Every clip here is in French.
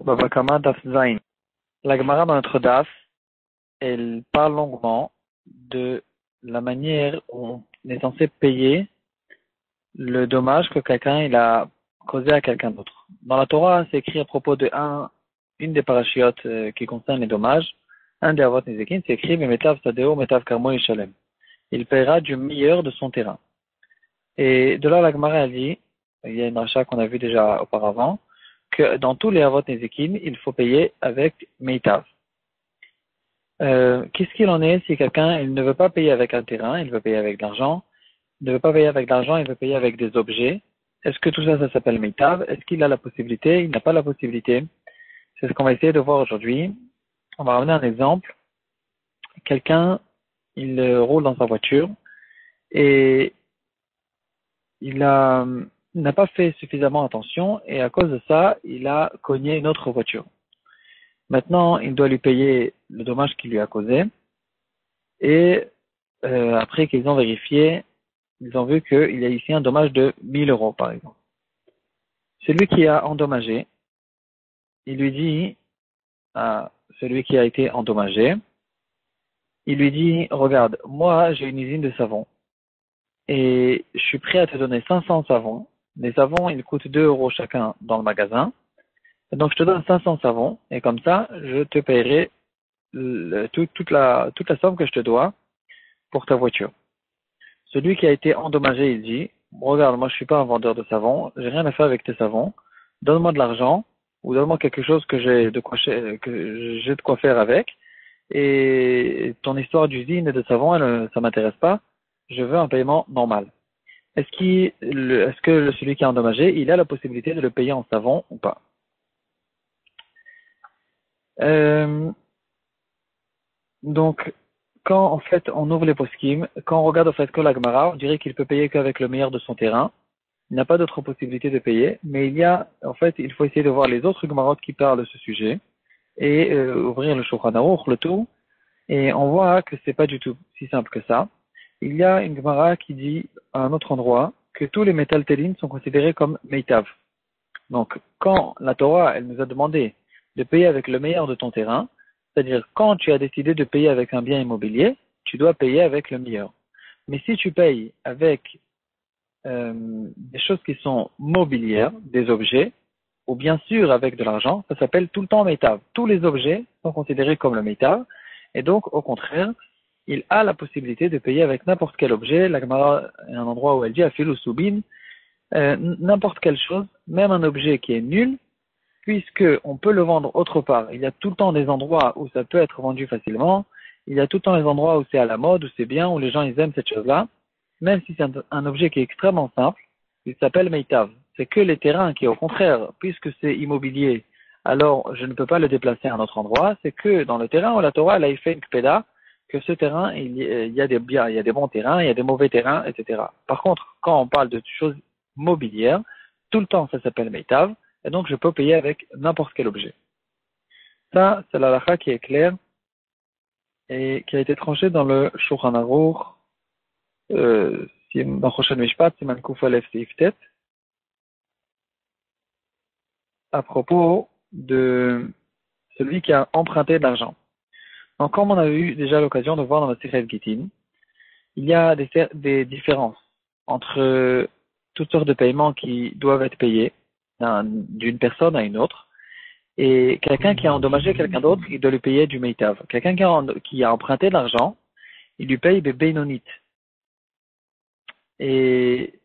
Baba Kama Daf Zain. La Gemara dans notre Daf, elle parle longuement de la manière où on est censé payer le dommage que quelqu'un il a causé à quelqu'un d'autre. Dans la Torah, c'est écrit à propos de une des parachiotes qui concerne les dommages, un des Avot Nezekin, c'est écrit Metav Sadeo, Metav Karmo Yishalem. Il paiera du meilleur de son terrain. Et de là, la Gemara a dit, il y a une rachat qu'on a vu déjà auparavant, que dans tous les Avot Nezekin, il faut payer avec Meitav. Qu'est-ce qu'il en est si quelqu'un il ne veut pas payer avec un terrain, il veut payer avec de l'argent, il ne veut pas payer avec de l'argent, il veut payer avec des objets. Est-ce que tout ça, ça s'appelle Meitav? Est-ce qu'il a la possibilité? Il n'a pas la possibilité? C'est ce qu'on va essayer de voir aujourd'hui. On va ramener un exemple. Quelqu'un, il roule dans sa voiture et il n'a pas fait suffisamment attention et à cause de ça, il a cogné une autre voiture. Maintenant, il doit lui payer le dommage qu'il lui a causé et après qu'ils ont vérifié, ils ont vu qu'il y a ici un dommage de 1000 euros, par exemple. Celui qui a endommagé, il lui dit à celui qui a été endommagé, il lui dit, regarde, moi j'ai une usine de savon et je suis prêt à te donner 500 savons. Les savons, ils coûtent 2 euros chacun dans le magasin. Donc je te donne 500 savons et comme ça, je te paierai toute la somme que je te dois pour ta voiture. Celui qui a été endommagé, il dit, regarde, moi je suis pas un vendeur de savon, j'ai rien à faire avec tes savons, donne-moi de l'argent ou donne-moi quelque chose que j'ai de quoi faire avec. Et ton histoire d'usine et de savon, ça m'intéresse pas. Je veux un paiement normal. Est-ce que celui qui est endommagé, il a la possibilité de le payer en savon ou pas? Euh, donc, quand en fait on ouvre les poskim, quand on regarde au fait que la Gemara, on dirait qu'il peut payer qu'avec le meilleur de son terrain. Il n'a pas d'autre possibilité de payer, mais il faut essayer de voir les autres Gemarot qui parlent de ce sujet et ouvrir le Shulchan Aruch, le tout, et on voit que c'est pas du tout si simple que ça. Il y a une Gemara qui dit à un autre endroit que tous les métaltélines sont considérés comme meitav. Donc, quand la Torah, elle nous a demandé de payer avec le meilleur de ton terrain, c'est-à-dire quand tu as décidé de payer avec un bien immobilier, tu dois payer avec le meilleur. Mais si tu payes avec des choses qui sont mobilières, des objets, ou bien sûr avec de l'argent, ça s'appelle tout le temps métav. Tous les objets sont considérés comme le métav, et donc au contraire, il a la possibilité de payer avec n'importe quel objet. La Gemara est un endroit où elle dit afil ou soubin, n'importe quelle chose, même un objet qui est nul, puisque on peut le vendre autre part. Il y a tout le temps des endroits où ça peut être vendu facilement. Il y a tout le temps des endroits où c'est à la mode, où c'est bien, où les gens ils aiment cette chose-là. Même si c'est un objet qui est extrêmement simple, il s'appelle Meitav. C'est que les terrains qui, au contraire, puisque c'est immobilier, alors je ne peux pas le déplacer à un autre endroit. C'est que dans le terrain où la Torah elle a fait une kpeda, que ce terrain, il y a des biens, il y a des bons terrains, il y a des mauvais terrains, etc. Par contre, quand on parle de choses mobilières, tout le temps ça s'appelle Meitav. Et donc, je peux payer avec n'importe quel objet. Ça, c'est la halakha qui est claire et qui a été tranchée dans le Shulchan Aruch, dans Choshen Mishpat, Siman Kuf Aleph Seif Tet, à propos de celui qui a emprunté de l'argent. Donc, comme on a eu déjà l'occasion de voir dans le Sechet Gittin, il y a des différences entre toutes sortes de paiements qui doivent être payés d'une personne à une autre. Et quelqu'un qui a endommagé quelqu'un d'autre, il doit lui payer du meitav. Quelqu'un qui a emprunté de l'argent, il lui paye des bénonites. Et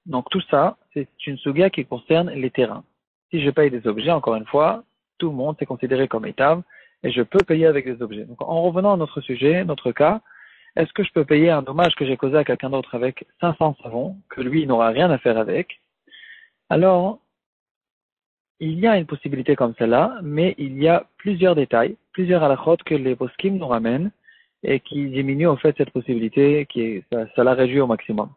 donc tout ça, c'est une suga qui concerne les terrains. Si je paye des objets, encore une fois, tout le monde est considéré comme meitav et je peux payer avec des objets. Donc en revenant à notre sujet, notre cas, est-ce que je peux payer un dommage que j'ai causé à quelqu'un d'autre avec 500 savons, que lui il n'aura rien à faire avec? Alors, il y a une possibilité comme celle-là, mais il y a plusieurs détails, plusieurs halakhot que les poskim nous ramènent et qui diminuent en fait cette possibilité, ça la réduit au maximum.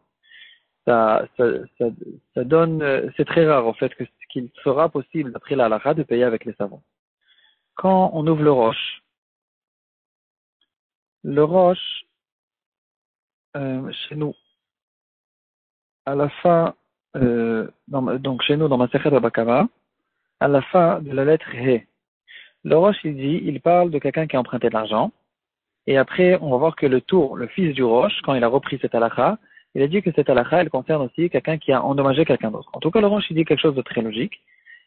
Ça, ça, ça, ça donne, c'est très rare en fait qu'il sera possible d'après la halakha de payer avec les savons. Quand on ouvre le roche chez nous, à la fin, donc chez nous dans Masechet Baba Kama, à la fin de la lettre He. Le Rosh, il parle de quelqu'un qui a emprunté de l'argent. Et après, on va voir que le tour, le fils du Rosh, quand il a repris cette halakha, il a dit que cette halakha, elle concerne aussi quelqu'un qui a endommagé quelqu'un d'autre. En tout cas, le Rosh, il dit quelque chose de très logique.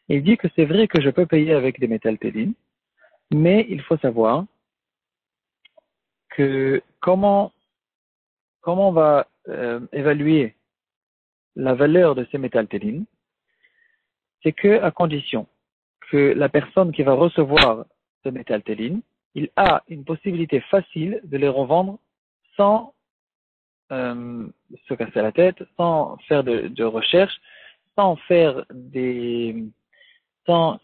Il dit que c'est vrai que je peux payer avec des métal télines, mais il faut savoir que comment on va évaluer la valeur de ces métal télines, c'est que à condition que la personne qui va recevoir ce métal téline, il a une possibilité facile de les revendre sans se casser la tête, sans faire de recherche, sans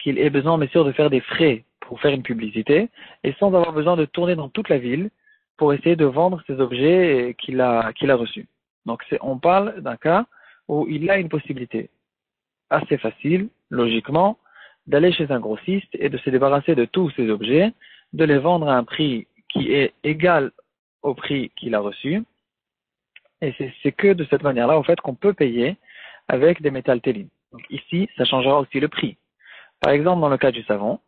qu'il ait besoin, bien sûr, de faire des frais pour faire une publicité, et sans avoir besoin de tourner dans toute la ville pour essayer de vendre ces objets qu'il a reçus. Donc, on parle d'un cas où il a une possibilité assez facile, logiquement, d'aller chez un grossiste et de se débarrasser de tous ces objets, de les vendre à un prix qui est égal au prix qu'il a reçu. Et c'est que de cette manière-là, en fait, qu'on peut payer avec des métal télines. Donc ici, ça changera aussi le prix. Par exemple, dans le cas du savon,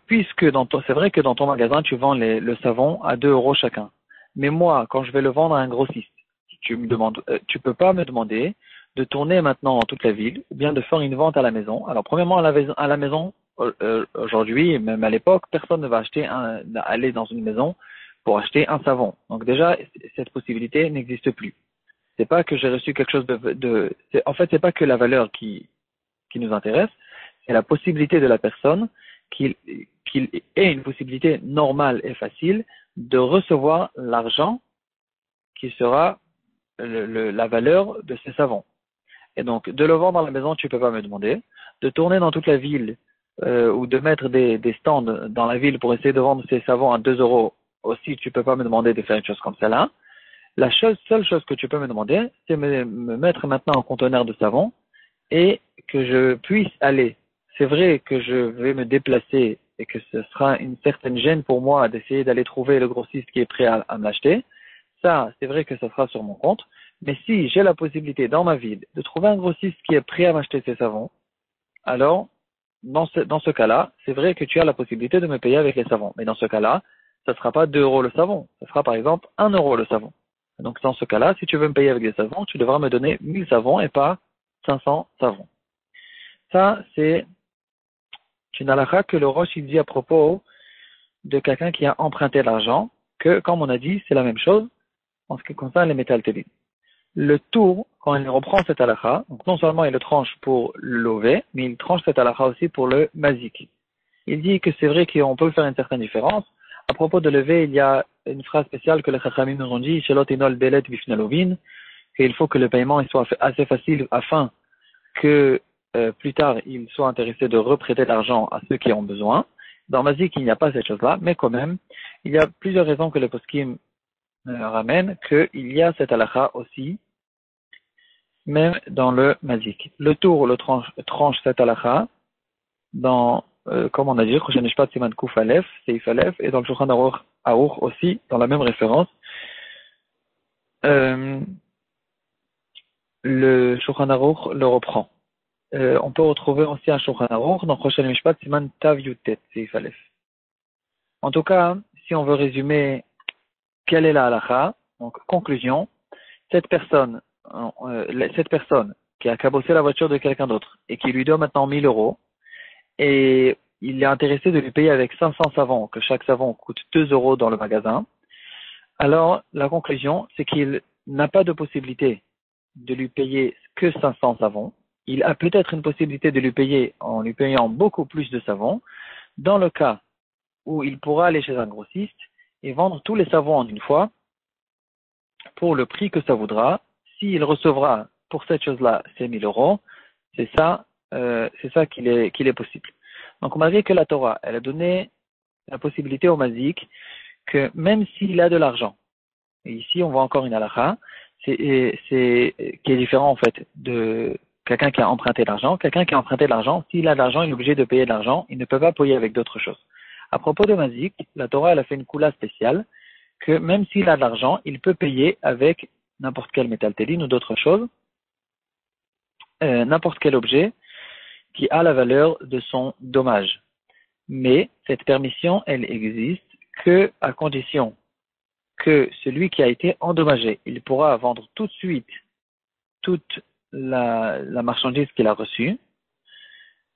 puisque c'est vrai que dans ton magasin, tu vends le savon à 2 euros chacun. Mais moi, quand je vais le vendre à un grossiste, tu peux pas me demander de tourner maintenant dans toute la ville, ou bien de faire une vente à la maison. Alors, premièrement, à la maison, aujourd'hui, même à l'époque, personne ne va aller dans une maison pour acheter un savon. Donc déjà, cette possibilité n'existe plus. C'est pas que j'ai reçu quelque chose en fait, c'est pas que la valeur qui nous intéresse, c'est la possibilité de la personne qu'il ait une possibilité normale et facile de recevoir l'argent qui sera la valeur de ces savons. Et donc, de le vendre dans la maison, tu ne peux pas me demander. De tourner dans toute la ville ou de mettre des stands dans la ville pour essayer de vendre ces savons à 2 euros aussi, tu ne peux pas me demander de faire une chose comme celle-là. La seule chose que tu peux me demander, c'est me mettre maintenant un conteneur de savon et que je puisse aller. C'est vrai que je vais me déplacer et que ce sera une certaine gêne pour moi d'essayer d'aller trouver le grossiste qui est prêt à me l'acheter. Ça, c'est vrai que ça sera sur mon compte. Mais si j'ai la possibilité dans ma ville de trouver un grossiste qui est prêt à m'acheter ces savons, alors, dans ce cas-là, c'est vrai que tu as la possibilité de me payer avec les savons. Mais dans ce cas-là, ça ne sera pas 2 euros le savon. Ça sera par exemple 1 euro le savon. Donc dans ce cas-là, si tu veux me payer avec des savons, tu devras me donner 1000 savons et pas 500 savons. Ça, c'est une halakha que le Rosh il dit à propos de quelqu'un qui a emprunté l'argent, que, comme on a dit, c'est la même chose en ce qui concerne les métal télines. Le tour, quand il reprend cette halakha, donc non seulement il le tranche pour le lové, mais il tranche cette halakha aussi pour le mazik. Il dit que c'est vrai qu'on peut faire une certaine différence. À propos de lever, il y a une phrase spéciale que les chachamim nous ont dit, Shelot inol belet bifnalovin, qu'il faut que le paiement soit assez facile afin que plus tard ils soient intéressés de reprêter l'argent à ceux qui ont besoin. Dans Mazik, il n'y a pas cette chose-là, mais quand même, il y a plusieurs raisons que le poskim ramène qu'il y a cette halakha aussi, même dans le Mazik. Le tour tranche cette halakha dans, comme on a dit, Choshen Mishpat Siman Kuf Aleph, Seif Aleph, et dans le Shulchan Aruch aussi, dans la même référence. Le Shulchan Aruch le reprend. On peut retrouver aussi un Shulchan Aruch dans Choshen Mishpat Siman Tav Yutet, Seif Aleph. En tout cas, si on veut résumer quelle est la halakha, donc conclusion, cette personne qui a cabossé la voiture de quelqu'un d'autre et qui lui doit maintenant 1000 euros, et il est intéressé de lui payer avec 500 savons, que chaque savon coûte 2 euros dans le magasin, alors la conclusion, c'est qu'il n'a pas de possibilité de lui payer que 500 savons. Il a peut-être une possibilité de lui payer en lui payant beaucoup plus de savons, dans le cas où il pourra aller chez un grossiste et vendre tous les savons en une fois pour le prix que ça voudra. S'il recevra pour cette chose-là ces 1000 euros, c'est ça qu'il est possible. Donc malgré que la Torah, elle a donné la possibilité au mazik que même s'il a de l'argent, et ici on voit encore une halakha, qui est différent en fait de quelqu'un qui a emprunté l'argent. Quelqu'un qui a emprunté l'argent, s'il a de l'argent, il est obligé de payer de l'argent, il ne peut pas payer avec d'autres choses. À propos de mazik, la Torah elle a fait une coula spéciale que même s'il a de l'argent, il peut payer avec n'importe quel métal téline ou d'autres choses, n'importe quel objet qui a la valeur de son dommage. Mais cette permission, elle existe que à condition que celui qui a été endommagé, il pourra vendre tout de suite toute la marchandise qu'il a reçue,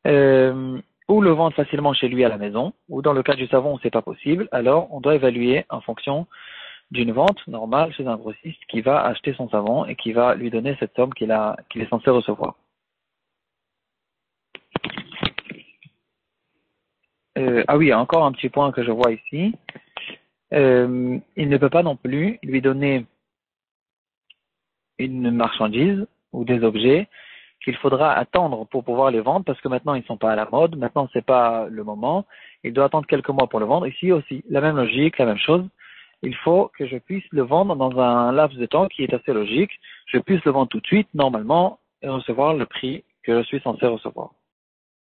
ou le vendre facilement chez lui à la maison, ou dans le cas du savon, c'est pas possible, alors on doit évaluer en fonction d'une vente normale chez un grossiste qui va acheter son savon et qui va lui donner cette somme qu'il est censé recevoir. Ah oui, encore un petit point que je vois ici. Il ne peut pas non plus lui donner une marchandise ou des objets qu'il faudra attendre pour pouvoir les vendre parce que maintenant ils sont pas à la mode, maintenant c'est pas le moment, il doit attendre quelques mois pour le vendre. Ici aussi, la même logique, la même chose. Il faut que je puisse le vendre dans un laps de temps qui est assez logique. Je puisse le vendre tout de suite, normalement, et recevoir le prix que je suis censé recevoir.